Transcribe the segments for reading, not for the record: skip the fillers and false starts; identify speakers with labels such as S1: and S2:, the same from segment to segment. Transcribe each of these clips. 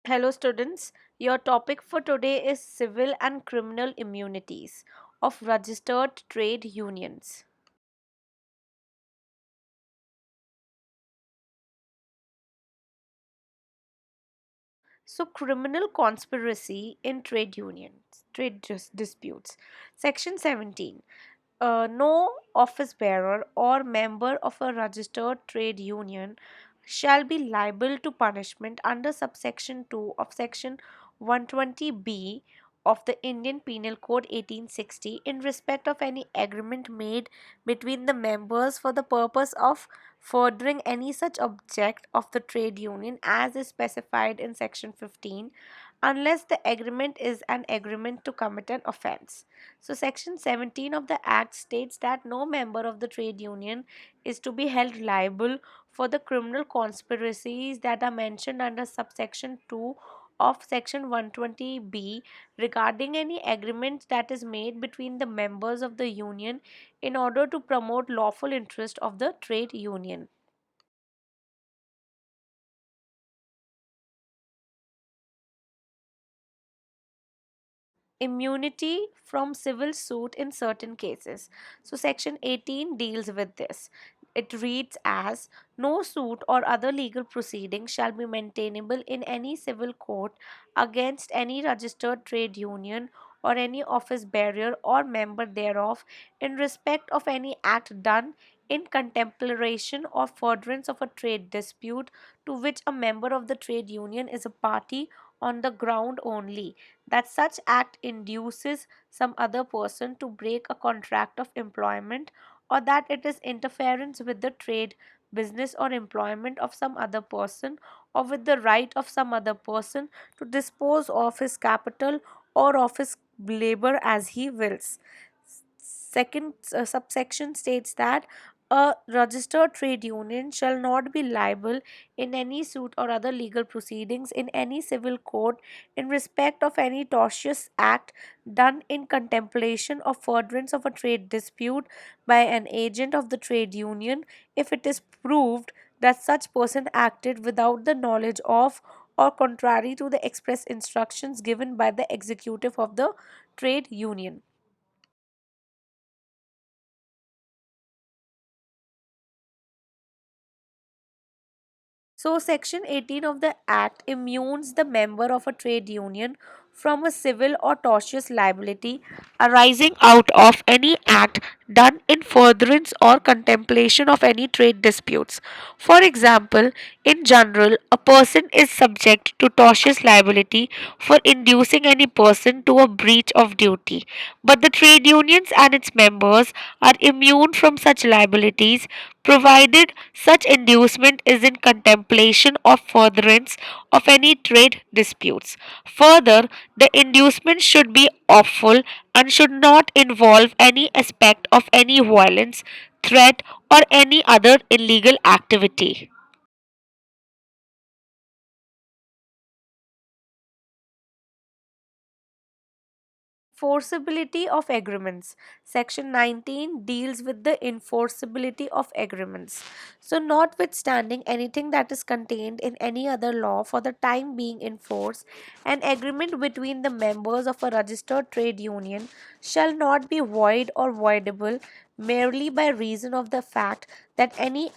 S1: Hello, students. Your topic for today is civil and criminal immunities of registered trade unions. So, criminal conspiracy in trade unions, disputes. Section 17. No office bearer or member of a registered trade union shall be liable to punishment under subsection 2 of section 120B of the Indian Penal Code 1860 in respect of any agreement made between the members for the purpose of furthering any such object of the trade union as is specified in section 15, unless the agreement is an agreement to commit an offense. So, Section 17 of the Act states that no member of the trade union is to be held liable for the criminal conspiracies that are mentioned under subsection 2 of Section 120B regarding any agreement that is made between the members of the union in order to promote lawful interest of the trade union. Immunity from civil suit in certain cases. So, Section 18 deals with this. It reads as no suit or other legal proceeding shall be maintainable in any civil court against any registered trade union or any office bearer or member thereof in respect of any act done in contemplation or furtherance of a trade dispute to which a member of the trade union is a party on the ground only that such act induces some other person to break a contract of employment or that it is interference with the trade, business, or employment of some other person or with the right of some other person to dispose of his capital or of his labor as he wills. Second subsection states that a registered trade union shall not be liable in any suit or other legal proceedings in any civil court in respect of any tortious act done in contemplation or furtherance of a trade dispute by an agent of the trade union if it is proved that such person acted without the knowledge of or contrary to the express instructions given by the executive of the trade union. So, Section 18 of the Act immunes the member of a trade union from a civil or tortious liability arising out of any act done in furtherance or contemplation of any trade disputes. For example, in general, a person is subject to tortious liability for inducing any person to a breach of duty, but the trade unions and its members are immune from such liabilities provided such inducement is in contemplation or furtherance of any trade disputes. Further, the inducement should be awful and should not involve any aspect of any violence, threat, or any other illegal activity. Enforceability of agreements. Section 19 deals with the enforceability of agreements. So, notwithstanding anything that is contained in any other law for the time being in force, an agreement between the members of a registered trade union shall not be void or voidable merely by reason of the fact that any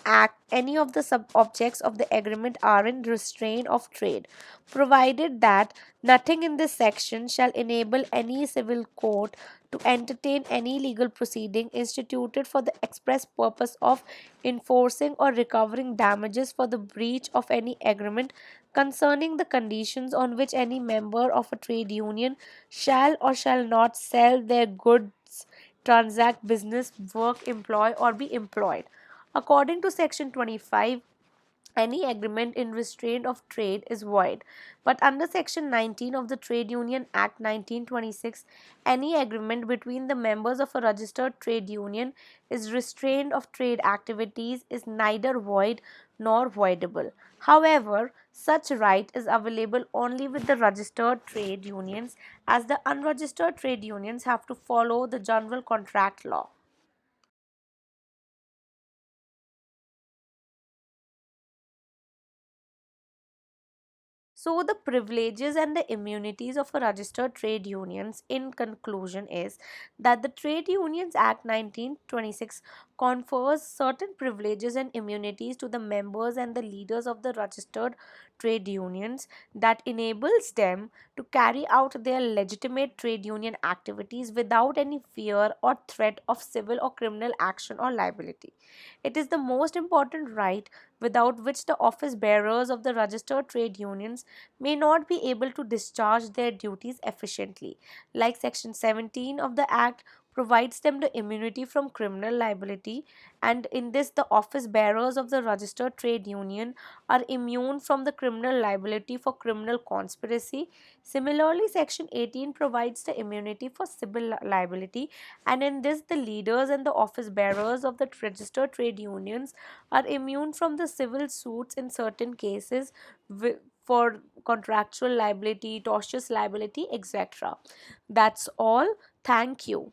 S1: of the sub objects of the agreement are in restraint of trade, provided that nothing in this section shall enable any civil court to entertain any legal proceeding instituted for the express purpose of enforcing or recovering damages for the breach of any agreement concerning the conditions on which any member of a trade union shall or shall not sell their goods, transact business, work, employ, or be employed. According to section 25, any agreement in restraint of trade is void. But under Section 19 of the Trade Union Act 1926, any agreement between the members of a registered trade union is restraint of trade activities is neither void nor voidable. However, such right is available only with the registered trade unions, as the unregistered trade unions have to follow the general contract law. So, the privileges and the immunities of a registered trade unions in conclusion is that the Trade Unions Act 1926 confers certain privileges and immunities to the members and the leaders of the registered trade unions that enables them to carry out their legitimate trade union activities without any fear or threat of civil or criminal action or liability. It is the most important right without which the office bearers of the registered trade unions may not be able to discharge their duties efficiently. Like Section 17 of the Act provides them the immunity from criminal liability, and in this, the office bearers of the registered trade union are immune from the criminal liability for criminal conspiracy. Similarly, Section 18 provides the immunity for civil liability, and in this, the leaders and the office bearers of the registered trade unions are immune from the civil suits in certain cases for contractual liability, tortious liability, etc. That's all. Thank you.